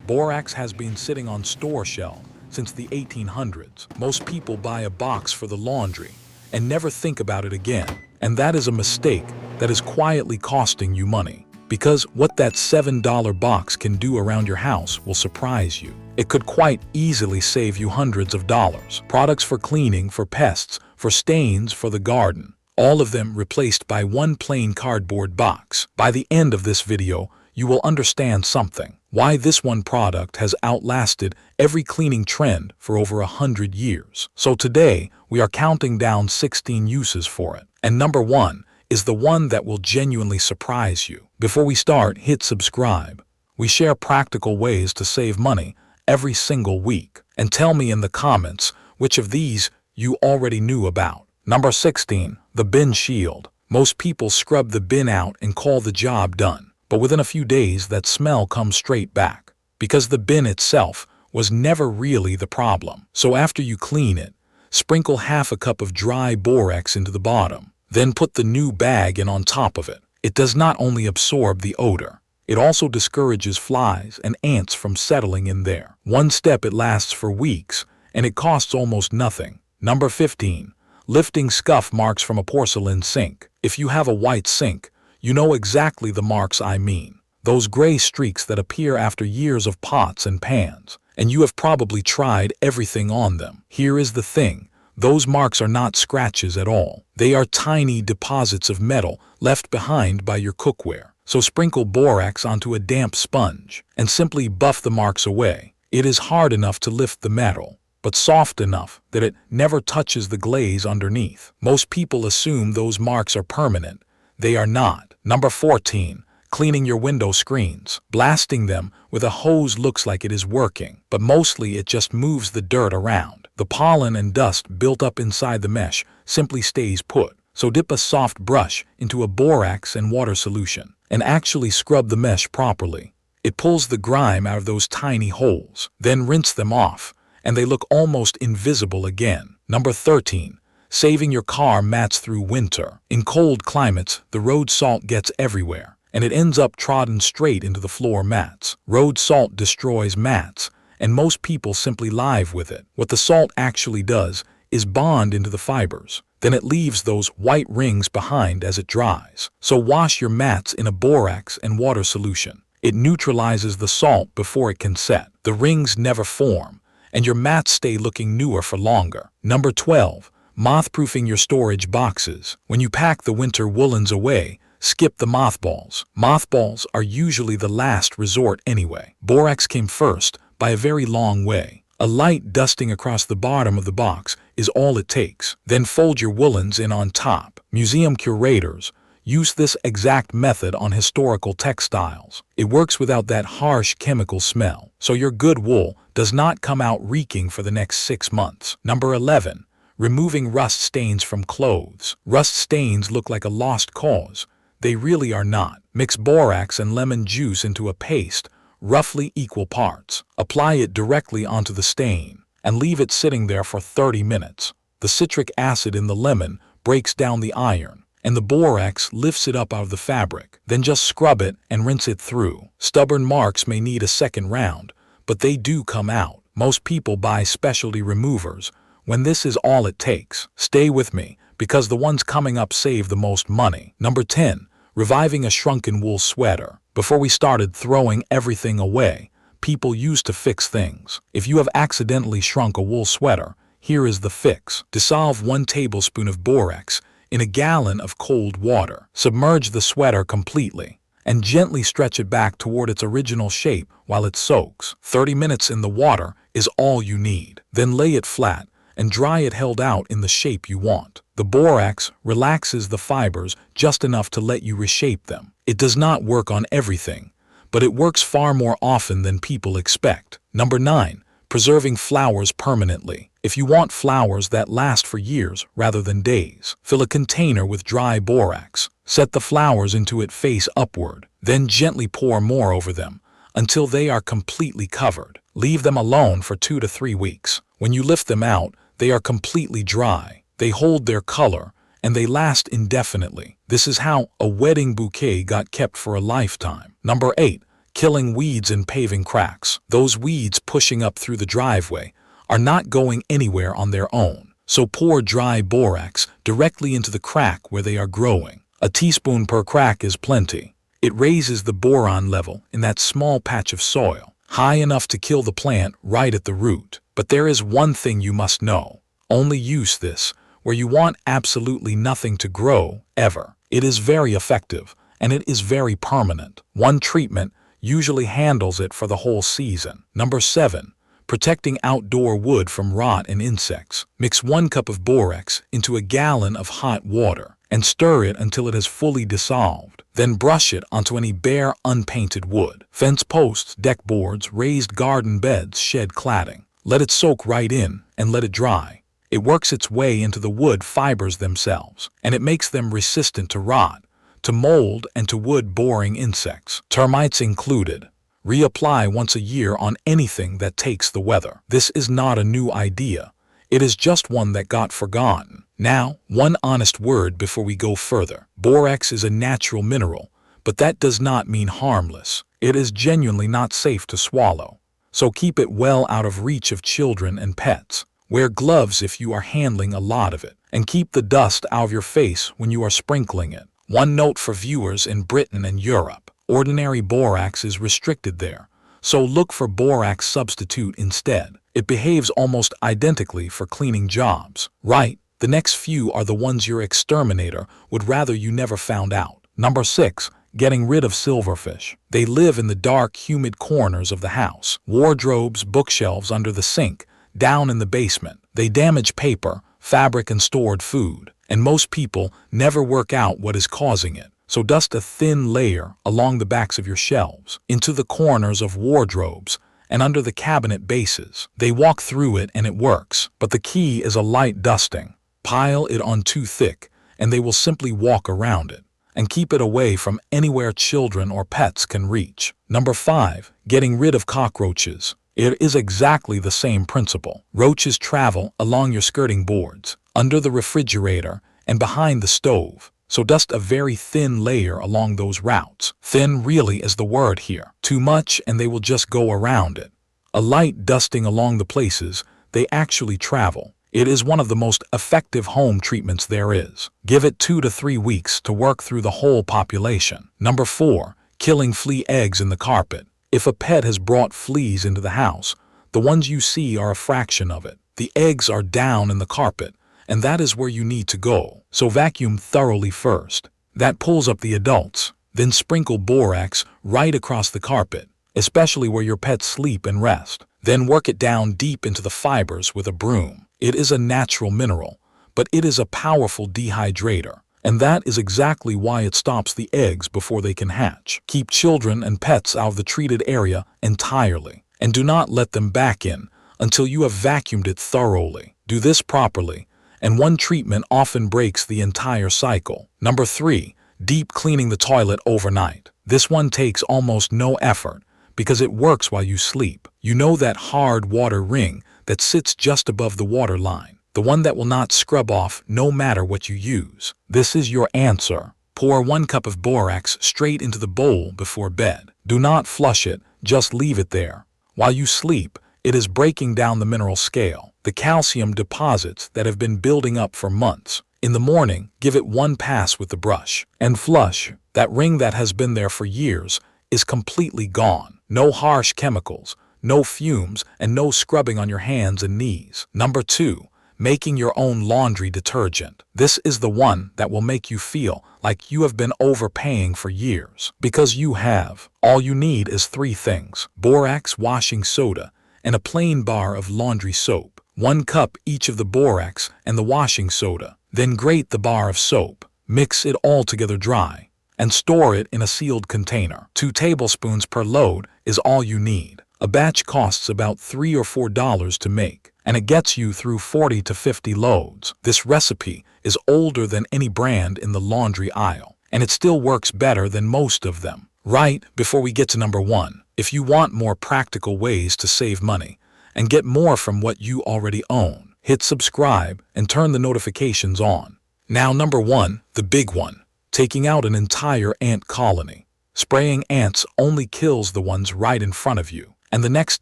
Borax has been sitting on store shelf since the 1800s. Most people buy a box for the laundry and never think about it again. And that is a mistake that is quietly costing you money. Because what that $7 box can do around your house will surprise you. It could quite easily save you hundreds of dollars. Products for cleaning, for pests, for stains, for the garden. All of them replaced by one plain cardboard box. By the end of this video, you will understand something. Why this one product has outlasted every cleaning trend for over 100 years. So today, we are counting down 16 uses for it. And number 1 is the one that will genuinely surprise you. Before we start, hit subscribe. We share practical ways to save money every single week. And tell me in the comments which of these you already knew about. Number 16, the bin shield. Most people scrub the bin out and call the job done. But within a few days, that smell comes straight back. Because the bin itself was never really the problem. So after you clean it, sprinkle half a cup of dry borax into the bottom. Then put the new bag in on top of it. It does not only absorb the odor, it also discourages flies and ants from settling in there. One step, it lasts for weeks, and it costs almost nothing. Number 15. Lifting scuff marks from a porcelain sink. If you have a white sink, you know exactly the marks I mean. Those gray streaks that appear after years of pots and pans, and you have probably tried everything on them. Here is the thing. Those marks are not scratches at all. They are tiny deposits of metal left behind by your cookware. So sprinkle borax onto a damp sponge and simply buff the marks away. It is hard enough to lift the metal, but soft enough that it never touches the glaze underneath. Most people assume those marks are permanent. They are not. Number 14. Cleaning your window screens. Blasting them with a hose looks like it is working, but mostly it just moves the dirt around. The pollen and dust built up inside the mesh simply stays put. So dip a soft brush into a borax and water solution and actually scrub the mesh properly. It pulls the grime out of those tiny holes. Then rinse them off, and they look almost invisible again. Number 13. Saving your car mats through winter. In cold climates, the road salt gets everywhere, and it ends up trodden straight into the floor mats. Road salt destroys mats, and most people simply live with it. What the salt actually does is bond into the fibers. Then it leaves those white rings behind as it dries. So wash your mats in a borax and water solution. It neutralizes the salt before it can set. The rings never form, and your mats stay looking newer for longer. Number 12. Moth-proofing your storage boxes. When you pack the winter woolens away, skip the mothballs. Mothballs are usually the last resort anyway. Borax came first by a very long way. A light dusting across the bottom of the box is all it takes. Then fold your woolens in on top. Museum curators use this exact method on historical textiles. It works without that harsh chemical smell, so your good wool does not come out reeking for the next 6 months. Number 11. Removing rust stains from clothes. Rust stains look like a lost cause. They really are not. Mix borax and lemon juice into a paste, roughly equal parts. Apply it directly onto the stain and leave it sitting there for 30 minutes. The citric acid in the lemon breaks down the iron, and the borax lifts it up out of the fabric. Then just scrub it and rinse it through. Stubborn marks may need a second round, but they do come out. Most people buy specialty removers when this is all it takes. Stay with me, because the ones coming up save the most money. Number 10. Reviving a shrunken wool sweater. Before we started throwing everything away, people used to fix things. If you have accidentally shrunk a wool sweater, here is the fix. Dissolve 1 tablespoon of borax in a gallon of cold water. Submerge the sweater completely and gently stretch it back toward its original shape while it soaks. 30 minutes in the water is all you need. Then lay it flat and dry it held out in the shape you want. The borax relaxes the fibers just enough to let you reshape them. It does not work on everything, but it works far more often than people expect. Number 9. Preserving flowers permanently. If you want flowers that last for years rather than days, fill a container with dry borax. Set the flowers into it face upward, then gently pour more over them until they are completely covered. Leave them alone for 2 to 3 weeks. When you lift them out, they are completely dry. They hold their color, and they last indefinitely. This is how a wedding bouquet got kept for a lifetime. Number 8. killing weeds in paving cracks. Those weeds pushing up through the driveway are not going anywhere on their own, so pour dry borax directly into the crack where they are growing. A teaspoon per crack is plenty. It raises the boron level in that small patch of soil, high enough to kill the plant right at the root. But there is one thing you must know. Only use this where you want absolutely nothing to grow, ever. It is very effective, and it is very permanent. One treatment usually handles it for the whole season. Number 7. Protecting outdoor wood from rot and insects. Mix 1 cup of borax into a gallon of hot water and stir it until it has fully dissolved. Then brush it onto any bare, unpainted wood. Fence posts, deck boards, raised garden beds, shed cladding. Let it soak right in and let it dry. It works its way into the wood fibers themselves, and it makes them resistant to rot, to mold, and to wood-boring insects, termites included. Reapply once a year on anything that takes the weather. This is not a new idea. It is just one that got forgotten. Now, one honest word before we go further. Borax is a natural mineral, but that does not mean harmless. It is genuinely not safe to swallow. So keep it well out of reach of children and pets. Wear gloves if you are handling a lot of it, and keep the dust out of your face when you are sprinkling it. One note for viewers in Britain and Europe: ordinary borax is restricted there, so look for borax substitute instead. It behaves almost identically for cleaning jobs. Right, the next few are the ones your exterminator would rather you never found out. Number 6. Getting rid of silverfish. They live in the dark, humid corners of the house. Wardrobes, bookshelves under the sink, down in the basement. They damage paper, fabric, and stored food. And most people never work out what is causing it. So dust a thin layer along the backs of your shelves, into the corners of wardrobes, and under the cabinet bases. They walk through it and it works, but the key is a light dusting. Pile it on too thick, and they will simply walk around it. And keep it away from anywhere children or pets can reach. Number 5. Getting rid of cockroaches. It is exactly the same principle. Roaches travel along your skirting boards, under the refrigerator, and behind the stove. So dust a very thin layer along those routes. Thin really is the word here. Too much and they will just go around it. A light dusting along the places they actually travel. It is one of the most effective home treatments there is. Give it 2 to 3 weeks to work through the whole population. Number 4. Killing flea eggs in the carpet. If a pet has brought fleas into the house, the ones you see are a fraction of it. The eggs are down in the carpet, and that is where you need to go. So vacuum thoroughly first. That pulls up the adults. Then sprinkle borax right across the carpet, especially where your pets sleep and rest. Then work it down deep into the fibers with a broom. It is a natural mineral, but it is a powerful dehydrator. And that is exactly why it stops the eggs before they can hatch. Keep children and pets out of the treated area entirely, and do not let them back in until you have vacuumed it thoroughly. Do this properly, and one treatment often breaks the entire cycle. Number 3. Deep cleaning the toilet overnight. This one takes almost no effort because it works while you sleep. You know that hard water ring that sits just above the water line. The one that will not scrub off no matter what you use. This is your answer. Pour 1 cup of borax straight into the bowl before bed. Do not flush it, just leave it there. While you sleep, it is breaking down the mineral scale, the calcium deposits that have been building up for months. In the morning, give it 1 pass with the brush and flush. That ring that has been there for years is completely gone. No harsh chemicals, no fumes, and no scrubbing on your hands and knees. Number 2. Making your own laundry detergent. This is the one that will make you feel like you have been overpaying for years. Because you have. All you need is 3 things: borax washing soda and a plain bar of laundry soap. 1 cup each of the borax and the washing soda. Then grate the bar of soap. Mix it all together dry and store it in a sealed container. 2 tablespoons per load is all you need. A batch costs about $3 or $4 to make, and it gets you through 40 to 50 loads. This recipe is older than any brand in the laundry aisle, and it still works better than most of them. Right before we get to number 1, if you want more practical ways to save money and get more from what you already own, hit subscribe and turn the notifications on. Now number 1, the big one, taking out an entire ant colony. Spraying ants only kills the ones right in front of you, and the next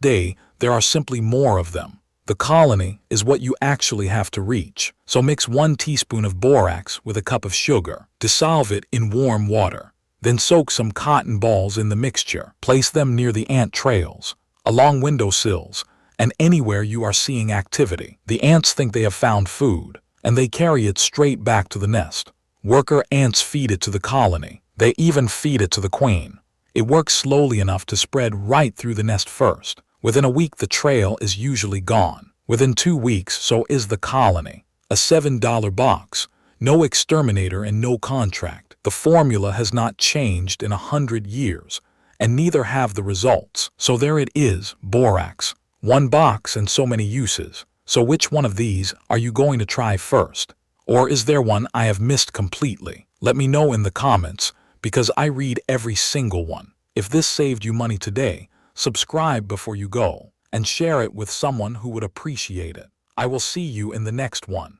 day there are simply more of them. The colony is what you actually have to reach, so mix 1 teaspoon of borax with a cup of sugar. Dissolve it in warm water. Then soak some cotton balls in the mixture. Place them near the ant trails, along windowsills, and anywhere you are seeing activity. The ants think they have found food, and they carry it straight back to the nest. Worker ants feed it to the colony. They even feed it to the queen. It works slowly enough to spread right through the nest first. Within a week, the trail is usually gone. Within 2 weeks, so is the colony. A $7 box, no exterminator and no contract. The formula has not changed in 100 years, and neither have the results. So there it is, borax. 1 box and so many uses. So which one of these are you going to try first? Or is there one I have missed completely? Let me know in the comments, because I read every single one. If this saved you money today, subscribe before you go, and share it with someone who would appreciate it. I will see you in the next one.